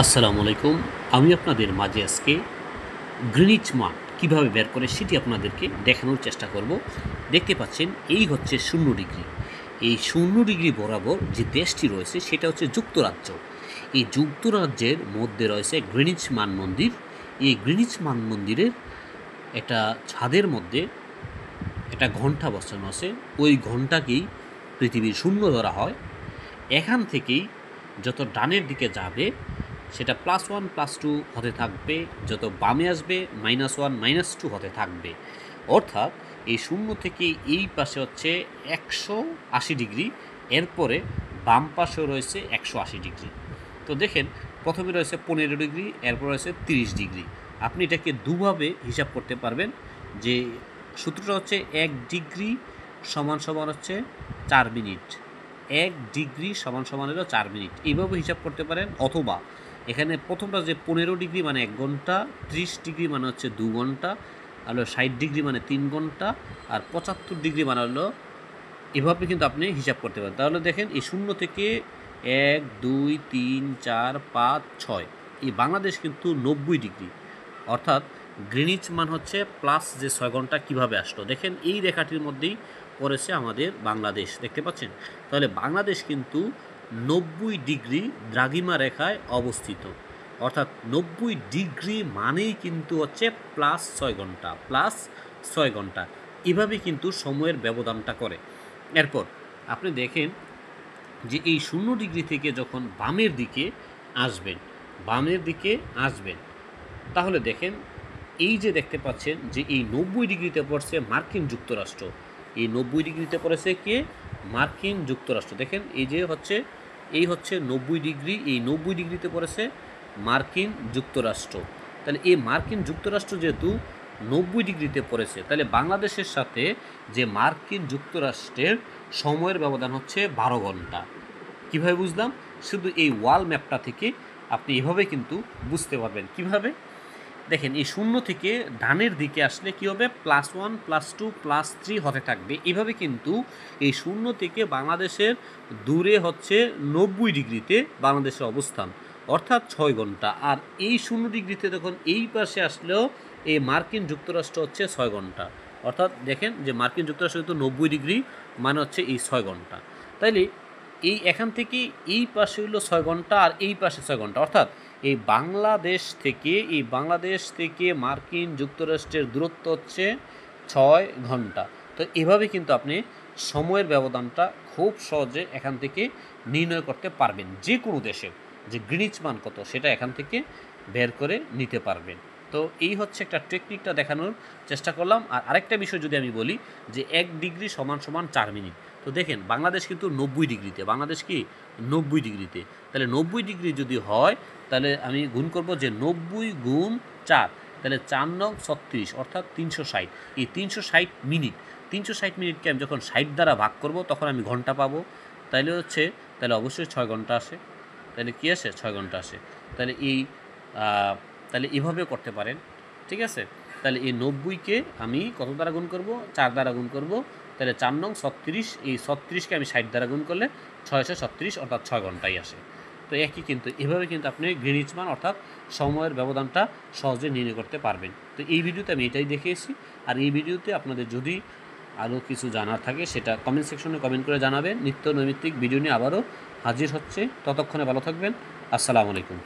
আসসালামু আলাইকুম। আমি আপনাদের মাঝে আজকে গ্রিনিচ মান কীভাবে বের করে সেটি আপনাদেরকে দেখানোর চেষ্টা করব। দেখতে পাচ্ছেন এই হচ্ছে 0 ডিগ্রি। এই 0 ডিগ্রি বরাবর যে দেশটি রয়েছে সেটা হচ্ছে যুক্তরাজ্য। এই যুক্তরাজ্যের মধ্যে রয়েছে গ্রিনিচ মান মন্দির। এই গ্রিনিচ মান মন্দিরের একটা ছাদের মধ্যে একটা ঘণ্টা বসানো আছে। ওই ঘণ্টাকেই পৃথিবীর শূন্য ধরা হয়। এখান থেকেই যত ডানের দিকে যাবে সেটা +1 +2 হতে থাকবে, যত বামে আসবে -1 -2 হতে থাকবে। অর্থাৎ এই শূন্য থেকে এই পাশে হচ্ছে 180 ডিগ্রি, এরপরে বাম পাশেও রয়েছে 180 ডিগ্রি। তো দেখেন প্রথমে রয়েছে 15 ডিগ্রি, এরপর রয়েছে 30 ডিগ্রি। আপনি এটাকে দুভাবে হিসাব করতে পারবেন। যে সূত্রটা হচ্ছে 1 ডিগ্রি সমান সমান হচ্ছে 4 মিনিট। 1 ডিগ্রি সমান সমান হলো 4 মিনিট, এইভাবে হিসাব করতে পারেন। অথবা এখানে প্রথমটা যে 15 ডিগ্রি মানে 1 ঘন্টা, 30 ডিগ্রি মানে হচ্ছে 2 ঘন্টা, আর 60 ডিগ্রি মানে 3 ঘন্টা, আর 75 ডিগ্রি মানে হলো, এভাবে কিন্তু আপনি হিসাব করতে পারেন। তাহলে দেখেন এই শূন্য থেকে 1 2 3 4 5 6, এই বাংলাদেশ কিন্তু 90 ডিগ্রি। অর্থাৎ গ্রিনিচ মান হচ্ছে প্লাস যে 6 ঘন্টা কীভাবে আসলো, দেখেন এই রেখাটির মধ্যেই পড়েছে আমাদের বাংলাদেশ, দেখতে পাচ্ছেন। তাহলে বাংলাদেশ কিন্তু 90 ডিগ্রি দ্রাঘিমা রেখায় অবস্থিত। অর্থাৎ 90 ডিগ্রি মানেই কিন্তু হচ্ছে +6 ঘন্টা, +6 ঘন্টা। এভাবেই কিন্তু সময়ের ব্যবধানটা করে। এরপর আপনি দেখেন যে এই 0 ডিগ্রি থেকে যখন বামের দিকে আসবেন, তাহলে দেখেন এই যে দেখতে পাচ্ছেন যে এই 90 ডিগ্রিতে পড়ছে মার্কিন যুক্তরাষ্ট্র। এই 90 ডিগ্রিতে পড়েছে কে? মার্কিন যুক্তরাষ্ট্র। দেখেন এই হচ্ছে 90 ডিগ্রি, এই 90 ডিগ্রিতে পড়েছে মার্কিন যুক্তরাষ্ট্র। তাহলে এই মার্কিন যুক্তরাষ্ট্র যেহেতু 90 ডিগ্রিতে পড়েছে, তাহলে বাংলাদেশের সাথে যে মার্কিন যুক্তরাষ্ট্রের সময়ের ব্যবধান হচ্ছে 12 ঘন্টা। কীভাবে বুঝলাম? শুধু এই ওয়াল ম্যাপটা থেকে আপনি এভাবে কিন্তু বুঝতে পারবেন। কিভাবে? দেখেন এই শূন্য থেকে ডানের দিকে আসলে কী হবে? +1 +2 +3 হতে থাকবে। এভাবে কিন্তু এই শূন্য থেকে বাংলাদেশের দূরে হচ্ছে 90 ডিগ্রিতে বাংলাদেশের অবস্থান, অর্থাৎ 6 ঘন্টা। আর এই 0 ডিগ্রিতে যখন এই পাশে আসলেও এই মার্কিন যুক্তরাষ্ট্র হচ্ছে 6 ঘন্টা। অর্থাৎ দেখেন যে মার্কিন যুক্তরাষ্ট্র কিন্তু 90 ডিগ্রি মানে হচ্ছে এই 6 ঘন্টা। তাইলে এই এখান থেকে এই পাশে হলো 6 ঘন্টা, আর এই পাশে 6 ঘন্টা। অর্থাৎ এই বাংলাদেশ থেকে মার্কিন যুক্তরাষ্ট্রের দূরত্ব হচ্ছে 6 ঘন্টা। তো এভাবে কিন্তু আপনি সময়ের ব্যবধানটা খুব সহজে এখান থেকে নির্ণয় করতে পারবেন। যে কোনো দেশের যে গ্রিনিচ মান কত সেটা এখান থেকে বের করে নিতে পারবেন। তো এই হচ্ছে একটা টেকনিকটা দেখানোর চেষ্টা করলাম। আর আরেকটা বিষয় যদি আমি বলি যে 1 ডিগ্রি সমান সমান 4 মিনিট। তো দেখেন বাংলাদেশ কিন্তু 90 ডিগ্রিতে, বাংলাদেশ কি 90 ডিগ্রিতে। তাহলে 90 ডিগ্রি যদি হয়, তাহলে আমি গুণ করব যে 90 গুণ 4, তাহলে 4 নং 36, অর্থাৎ 360। এই 360 মিনিট, 360 মিনিটকে আমি যখন 60 দ্বারা ভাগ করব তখন আমি ঘন্টা পাবো। তাহলে অবশ্যই 6 ঘন্টা আসে। তাহলে কী আসে? 6 ঘন্টা আসে। তাহলে এভাবে করতে পারেন, ঠিক আছে। তাহলে এই 90কে আমি কত দ্বারা গুণ করব? 4 দ্বারা গুণ করব। তাহলে 4 নং 36, এই 36কে আমি 60 দ্বারা গুণ করলে 636, অর্থাৎ 6 ঘন্টাই আসে। তো একই কিন্তু এভাবে কিন্তু আপনি গ্রিনিচ মান অর্থাৎ সময়ের ব্যবধানটা সহজে নির্ণয় করতে পারবেন। তো এই ভিডিওতে আমি এটাই দেখিয়েছি। আর এই ভিডিওতে আপনাদের যদি আরও কিছু জানার থাকে সেটা কমেন্ট সেকশনে কমেন্ট করে জানাবেন। নিত্য নৈমিত্তিক ভিডিও নিয়ে আবারও হাজির হচ্ছে। ততক্ষণে ভালো থাকবেন। আসসালামু আলাইকুম।